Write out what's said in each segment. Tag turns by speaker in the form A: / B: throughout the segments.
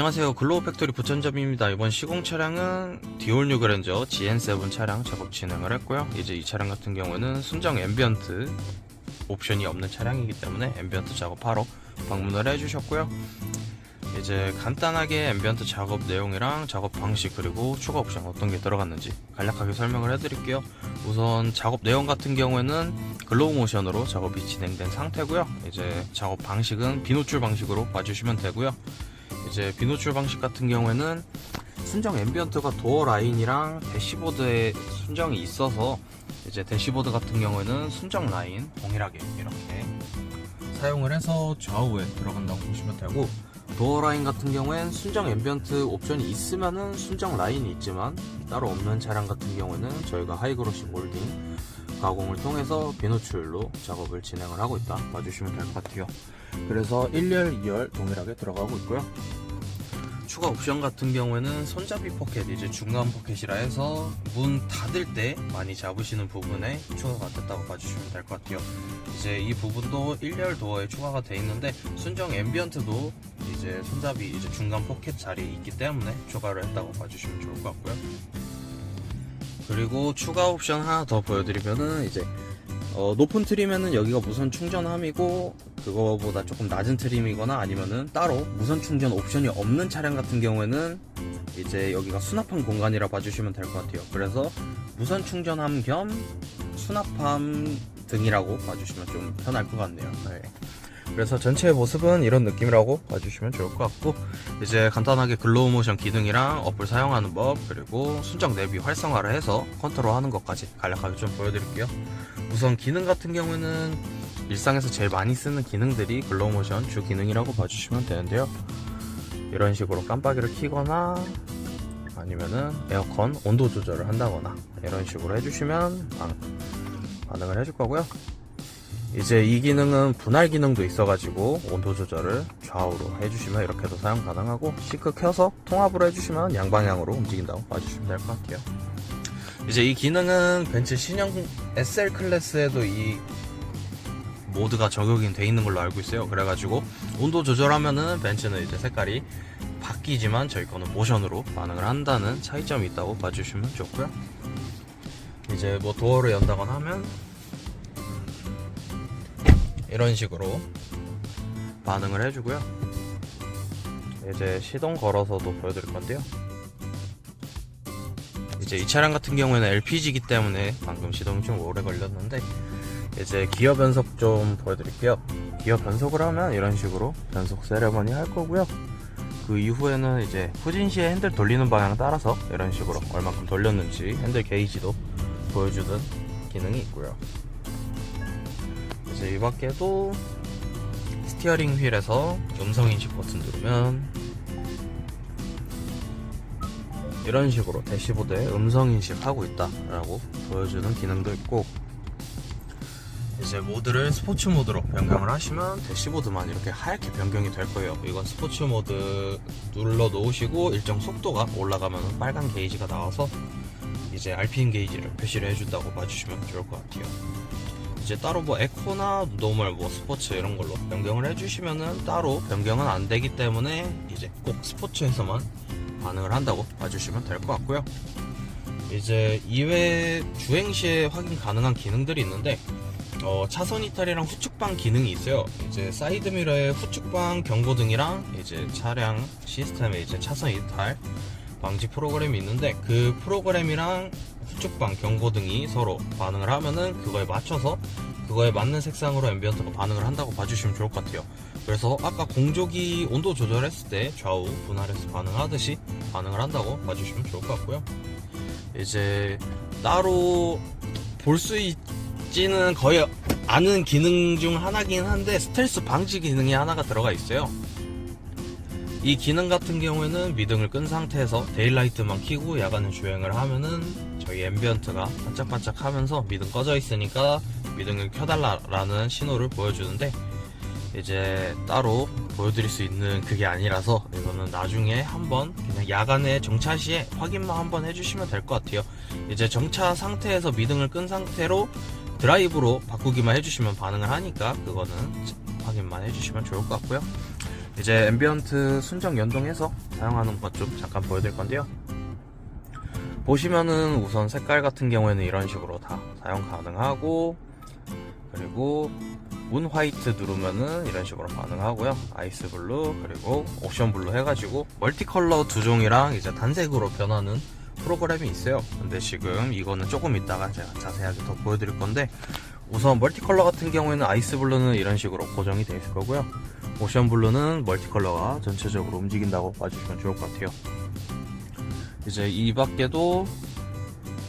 A: 안녕하세요, 글로우 팩토리 부천점입니다. 이번 시공 차량은 디올 뉴 그랜저 GN7 차량 작업 진행을 했고요. 이제 이 차량 같은 경우는 순정 앰비언트 옵션이 없는 차량이기 때문에 앰비언트 작업하러 방문을 해주셨고요. 이제 간단하게 앰비언트 작업 내용이랑 작업 방식 그리고 추가 옵션 어떤 게 들어갔는지 간략하게 설명을 해드릴게요. 우선 작업 내용 같은 경우에는 글로우 모션으로 작업이 진행된 상태고요. 이제 작업 방식은 비노출 방식으로 봐주시면 되고요. 이제 비노출 방식 같은 경우에는 순정 앰비언트가 도어 라인이랑 대시보드에 순정이 있어서 이제 대시보드 같은 경우에는 순정 라인 동일하게 이렇게 사용을 해서 좌우에 들어간다고 보시면 되고, 도어 라인 같은 경우엔 순정 앰비언트 옵션이 있으면은 순정 라인이 있지만 따로 없는 차량 같은 경우에는 저희가 하이그로시 몰딩 가공을 통해서 비노출로 작업을 진행을 하고 있다 봐주시면 될 것 같아요. 그래서 1열, 2열 동일하게 들어가고 있고요. 추가 옵션 같은 경우에는 손잡이 포켓, 이제 중간 포켓이라 해서 문 닫을 때 많이 잡으시는 부분에 추가가 됐다고 봐주시면 될 것 같아요. 이제 이 부분도 1열 도어에 추가가 되어 있는데 순정 앰비언트도 이제 손잡이 이제 중간 포켓 자리에 있기 때문에 추가를 했다고 봐주시면 좋을 것 같고요. 그리고 추가 옵션 하나 더 보여드리면은 이제 높은 트림에는 여기가 무선 충전함이고, 그거보다 조금 낮은 트림이거나 아니면은 따로 무선 충전 옵션이 없는 차량 같은 경우에는 이제 여기가 수납함 공간이라 봐주시면 될 것 같아요. 그래서 무선 충전함 겸 수납함 등이라고 봐주시면 좀 편할 것 같네요. 네. 그래서 전체의 모습은 이런 느낌이라고 봐주시면 좋을 것 같고, 이제 간단하게 글로우 모션 기능이랑 어플 사용하는 법, 그리고 순정 내비 활성화를 해서 컨트롤하는 것까지 간략하게 좀 보여드릴게요. 우선 기능 같은 경우에는 일상에서 제일 많이 쓰는 기능들이 글로우 모션 주 기능이라고 봐주시면 되는데요. 이런 식으로 깜빡이를 켜거나 아니면은 에어컨 온도 조절을 한다거나 이런 식으로 해주시면 반응을 해줄 거고요. 이제 이 기능은 분할 기능도 있어가지고 온도 조절을 좌우로 해주시면 이렇게도 사용 가능하고, 시크 켜서 통합으로 해주시면 양방향으로 움직인다고 봐주시면 될 것 같아요. 이제 이 기능은 벤츠 신형 SL 클래스에도 이 모드가 적용이 돼 있는 걸로 알고 있어요. 그래가지고 온도 조절하면은 벤츠는 이제 색깔이 바뀌지만 저희 거는 모션으로 반응을 한다는 차이점이 있다고 봐주시면 좋고요. 이제 뭐 도어를 연다거나 하면 이런 식으로 반응을 해주고요. 이제 시동 걸어서도 보여드릴 건데요. 이제 이 차량 같은 경우에는 LPG이기 때문에 방금 시동이 좀 오래 걸렸는데, 이제 기어 변속 좀 보여드릴게요. 기어 변속을 하면 이런 식으로 변속 세레머니 할 거고요. 그 이후에는 이제 후진 시에 핸들 돌리는 방향 따라서 이런 식으로 얼만큼 돌렸는지 핸들 게이지도 보여주는 기능이 있고요. 이제 이 밖에도 스티어링 휠에서 음성인식 버튼 누르면 이런 식으로 대시보드에 음성인식 하고 있다 라고 보여주는 기능도 있고, 이제 모드를 스포츠 모드로 변경을 하시면 대시보드만 이렇게 하얗게 변경이 될 거예요. 이건 스포츠 모드 눌러 놓으시고 일정 속도가 올라가면 빨간 게이지가 나와서 이제 RPM 게이지를 표시를 해준다고 봐주시면 좋을 것 같아요. 이제 따로 뭐 에코나 노멀 뭐 스포츠 이런 걸로 변경을 해주시면은 따로 변경은 안 되기 때문에 이제 꼭 스포츠에서만 반응을 한다고 봐주시면 될 것 같고요. 이제 이외 주행 시에 확인 가능한 기능들이 있는데, 차선 이탈이랑 후측방 기능이 있어요. 이제 사이드미러에 후측방 경고등이랑 이제 차량 시스템에 이제 차선 이탈 방지 프로그램이 있는데, 그 프로그램이랑 후측방 경고등이 서로 반응을 하면은 그거에 맞춰서 그거에 맞는 색상으로 앰비언트가 반응을 한다고 봐주시면 좋을 것 같아요. 그래서 아까 공조기 온도 조절했을 때 좌우 분할해서 반응하듯이 반응을 한다고 봐주시면 좋을 것 같고요. 이제 따로 볼 수 있지는 거의 않은 기능 중 하나긴 한데, 스텔스 방지 기능이 하나가 들어가 있어요. 이 기능 같은 경우에는 미등을 끈 상태에서 데일라이트만 켜고 야간에 주행을 하면은 저희 앰비언트가 반짝반짝 하면서 미등 꺼져 있으니까 미등을 켜달라라는 신호를 보여주는데, 이제 따로 보여드릴 수 있는 그게 아니라서 이거는 나중에 한번 그냥 야간에 정차 시에 확인만 한번 해주시면 될 것 같아요. 이제 정차 상태에서 미등을 끈 상태로 드라이브로 바꾸기만 해주시면 반응을 하니까 그거는 확인만 해주시면 좋을 것 같고요. 이제 앰비언트 순정 연동해서 사용하는 것 좀 잠깐 보여드릴 건데요. 보시면은 우선 색깔 같은 경우에는 이런 식으로 다 사용 가능하고, 그리고 문 화이트 누르면은 이런 식으로 반응하고요. 아이스 블루 그리고 옵션 블루 해가지고 멀티컬러 두 종이랑 이제 단색으로 변하는 프로그램이 있어요. 근데 지금 이거는 조금 이따가 제가 자세하게 더 보여드릴 건데, 우선 멀티컬러 같은 경우에는 아이스 블루는 이런 식으로 고정이 되어 있을 거고요. 옵션 블루는 멀티컬러가 전체적으로 움직인다고 봐주시면 좋을 것 같아요. 이제 이 밖에도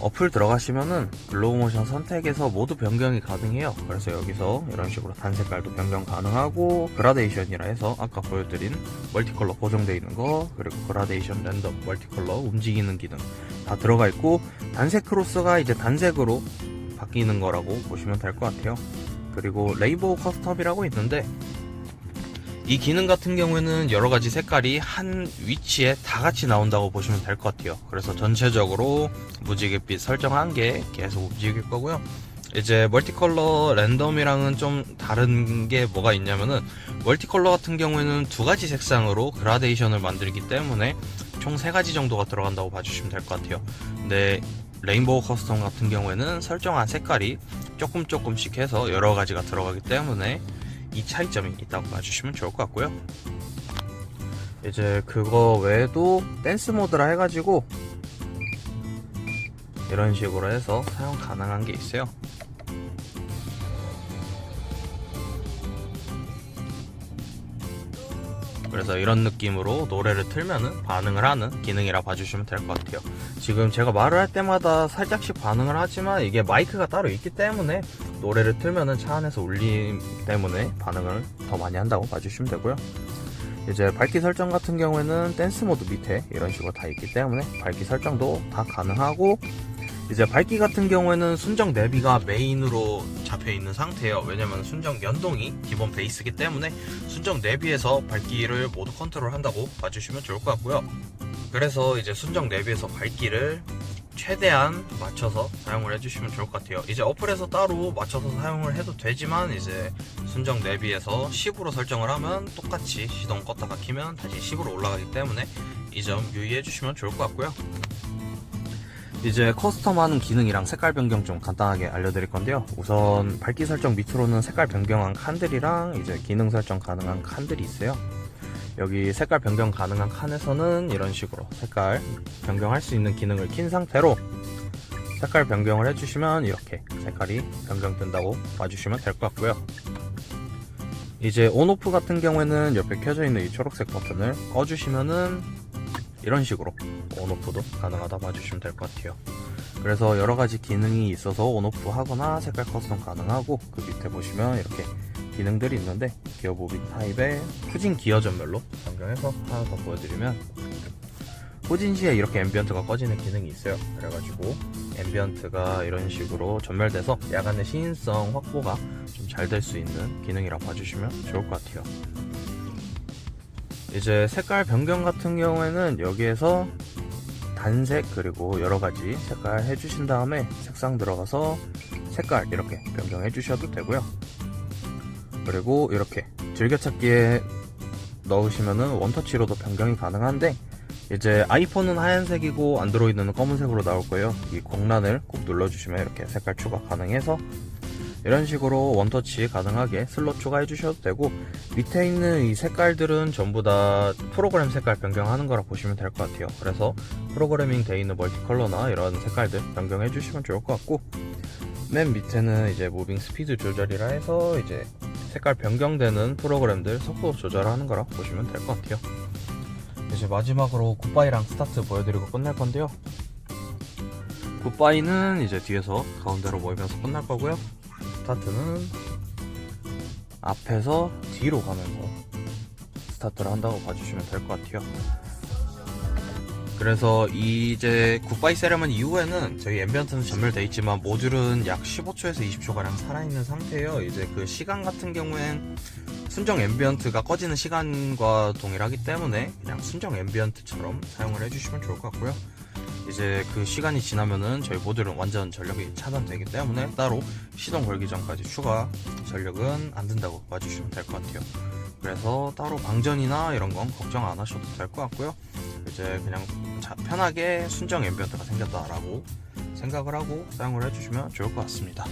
A: 어플 들어가시면은 글로우 모션 선택에서 모두 변경이 가능해요. 그래서 여기서 이런 식으로 단색깔도 변경 가능하고, 그라데이션이라 해서 아까 보여드린 멀티컬러 고정되어 있는 거, 그리고 그라데이션 랜덤 멀티컬러 움직이는 기능 다 들어가 있고, 단색 크로스가 이제 단색으로 바뀌는 거라고 보시면 될 것 같아요. 그리고 레인보우 커스텀이라고 있는데, 이 기능 같은 경우에는 여러가지 색깔이 한 위치에 다 같이 나온다고 보시면 될 것 같아요. 그래서 전체적으로 무지갯빛 설정한 게 계속 움직일 거고요. 이제 멀티컬러 랜덤이랑은 좀 다른 게 뭐가 있냐면은, 멀티컬러 같은 경우에는 두 가지 색상으로 그라데이션을 만들기 때문에 총 3가지 정도가 들어간다고 봐주시면 될 것 같아요. 근데 레인보우 커스텀 같은 경우에는 설정한 색깔이 조금씩 해서 여러 가지가 들어가기 때문에 이 차이점이 있다고 봐주시면 좋을 것 같고요. 이제 그거 외에도 댄스 모드라 해가지고 이런 식으로 해서 사용 가능한 게 있어요. 그래서 이런 느낌으로 노래를 틀면은 반응을 하는 기능이라 봐주시면 될 것 같아요. 지금 제가 말을 할 때마다 살짝씩 반응을 하지만 이게 마이크가 따로 있기 때문에 노래를 틀면은 차 안에서 울림 때문에 반응을 더 많이 한다고 봐주시면 되고요. 이제 밝기 설정 같은 경우에는 댄스 모드 밑에 이런 식으로 다 있기 때문에 밝기 설정도 다 가능하고, 이제 밝기 같은 경우에는 순정 내비가 메인으로 잡혀 있는 상태예요. 왜냐면 순정 연동이 기본 베이스이기 때문에 순정 내비에서 밝기를 모두 컨트롤 한다고 봐주시면 좋을 것 같고요. 그래서 이제 순정 내비에서 밝기를 최대한 맞춰서 사용을 해주시면 좋을 것 같아요. 이제 어플에서 따로 맞춰서 사용을 해도 되지만, 이제 순정 내비에서 10으로 설정을 하면 똑같이 시동 껐다가 키면 다시 10으로 올라가기 때문에 이 점 유의해 주시면 좋을 것 같고요. 이제 커스텀하는 기능이랑 색깔 변경 좀 간단하게 알려드릴 건데요. 우선 밝기 설정 밑으로는 색깔 변경한 칸들이랑 이제 기능 설정 가능한 칸들이 있어요. 여기 색깔 변경 가능한 칸에서는 이런 식으로 색깔 변경할 수 있는 기능을 킨 상태로 색깔 변경을 해주시면 이렇게 색깔이 변경된다고 봐주시면 될 것 같고요. 이제 온오프 같은 경우에는 옆에 켜져 있는 이 초록색 버튼을 꺼주시면은 이런 식으로 온오프도 가능하다 봐주시면 될 것 같아요. 그래서 여러가지 기능이 있어서 온오프 하거나 색깔 커스텀 가능하고, 그 밑에 보시면 이렇게 기능들이 있는데, 기어 무빙 타입의 후진 기어 전멸로 변경해서 하나 더 보여드리면, 후진 시에 이렇게 앰비언트가 꺼지는 기능이 있어요. 그래가지고 앰비언트가 이런 식으로 전멸돼서 야간의 시인성 확보가 좀 잘 될 수 있는 기능이라 봐주시면 좋을 것 같아요. 이제 색깔 변경 같은 경우에는 여기에서 단색 그리고 여러가지 색깔 해주신 다음에 색상 들어가서 색깔 이렇게 변경해 주셔도 되고요. 그리고 이렇게 즐겨찾기에 넣으시면은 원터치로도 변경이 가능한데, 이제 아이폰은 하얀색이고 안드로이드는 검은색으로 나올 거예요. 이 곡란을 꼭 눌러주시면 이렇게 색깔 추가 가능해서 이런 식으로 원터치 가능하게 슬롯 추가해 주셔도 되고, 밑에 있는 이 색깔들은 전부 다 프로그램 색깔 변경하는 거라 보시면 될 것 같아요. 그래서 프로그래밍 되어 있는 멀티컬러나 이런 색깔들 변경해 주시면 좋을 것 같고, 맨 밑에는 이제 무빙 스피드 조절이라 해서 이제 색깔 변경되는 프로그램들 속도 조절하는 거라 보시면 될 것 같아요. 이제 마지막으로 굿바이랑 스타트 보여드리고 끝날 건데요. 굿바이는 이제 뒤에서 가운데로 모이면서 끝날 거고요. 스타트는 앞에서 뒤로 가면서 스타트를 한다고 봐주시면 될 것 같아요. 그래서 이제 굿바이 세레머니 이후에는 저희 앰비언트는 전멸되어 있지만 모듈은 약 15초에서 20초가량 살아있는 상태예요. 이제 그 시간 같은 경우엔 순정 앰비언트가 꺼지는 시간과 동일하기 때문에 그냥 순정 앰비언트처럼 사용을 해주시면 좋을 것 같고요. 이제 그 시간이 지나면은 저희 모듈은 완전 전력이 차단되기 때문에 따로 시동 걸기 전까지 추가 전력은 안 든다고 봐주시면 될 것 같아요. 그래서 따로 방전이나 이런 건 걱정 안 하셔도 될 것 같고요. 이제 그냥 편하게 순정 앰비언트가 생겼다라고 생각을 하고 사용을 해주시면 좋을 것 같습니다.